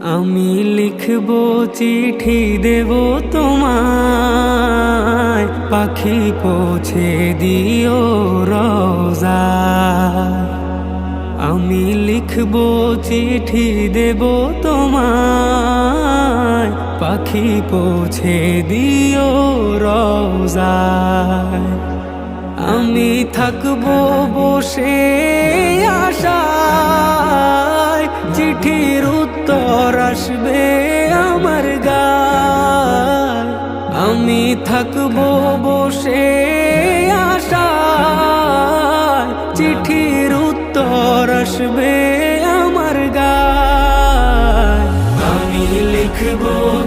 আমি লিখব চিঠি দেব তোমায়, পাখি পৌঁছে দিও রোজায়। আমি লিখব চিঠি দেব তোমায়, পাখি পৌঁছে দিও রোজায়। আমি থাকবো বসে আশায়, চিঠির উত্তর আসবে আমার গায়। আমি থাকবো বসে আশায়, চিঠির উত্তর আসবে আমার গায়। আমি লিখব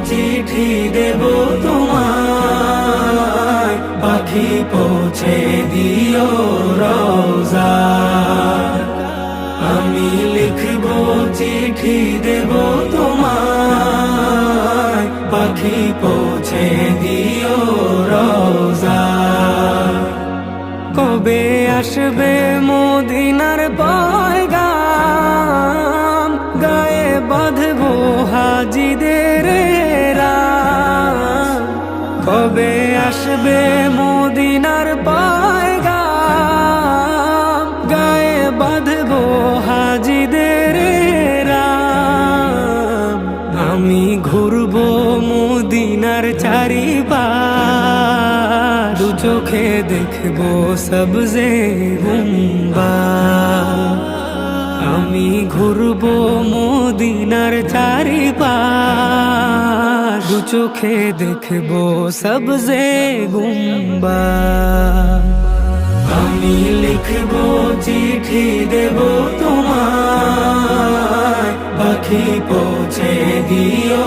চিঠি দেব তোমায়, পাখি পৌঁছে দিও রোজায়। আমি লিখব চিঠি দেব তোমায়, পাখি পৌঁছে দিও রোজায়। কবে আসবে মদিনার পয়গাম, গায়ে বাঁধবো হাজিদের রাম। কবে আসবে মদিনার পয়গাম, গায়ে বাঁধবো হাজিদের রাম। আমি ঘুরবো মদিনার চারিপাশ, দু চোখে দেখবো সবজে গুম্বাদ। আমি ঘুরবো মদিনার চারিপাশ, দু চোখে দেখবো সবজে গুম্বাদ। আমি লিখব চিঠি দেব তোমায়, পাখি পৌঁছে দিও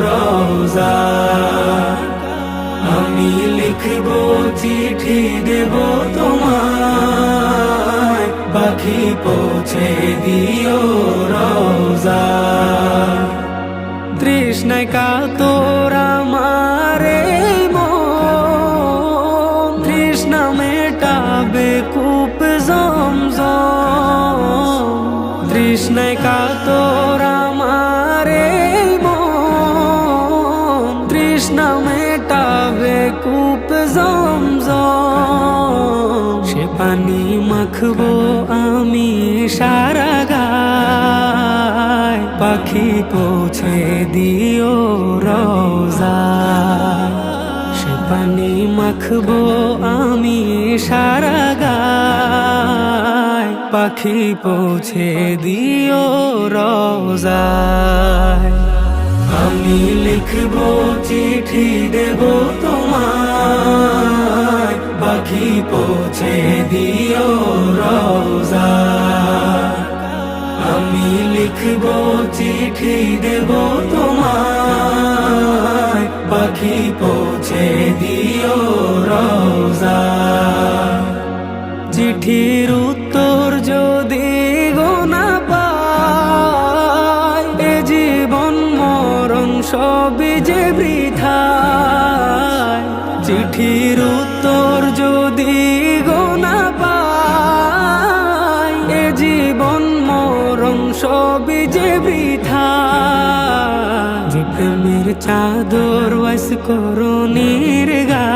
রোজায়। আমি লিখব চিঠি দেব তোমায়, পাখি পৌঁছে দিও রোজায়। তৃষ্ণায় কাতর আমার এই মন, তৃষ্ণা মেটাবে কূপ জমজম। তৃষ্ণায় কাতর আমার এই মন, তৃষ্ণা মেটাবে কূপ জমজম। সে পানি মাখবো আমি সারা গায়, পাখি পৌঁছে দিও রোজায়। সে পানি মাখবো আমি সারা গায়, পাখি পৌঁছে দিও রোজায়। আমি লিখব চিঠি দেব তোমায়, পাখি পৌঁছে দিও রোজায়। আমি লিখব চিঠি দেব তোমায়, পাখি পৌঁছে দিও রোজায়। চিঠির উত্তর যদি গোনা পাই, এ জীবন মরণ সবই যে বৃথায়। চিঠির উত্তর যদি গোনা পাই, এ জীবন মরণ সবই যে বৃথায়। যে প্রেমের চাদর ওয়াস করণীর গা,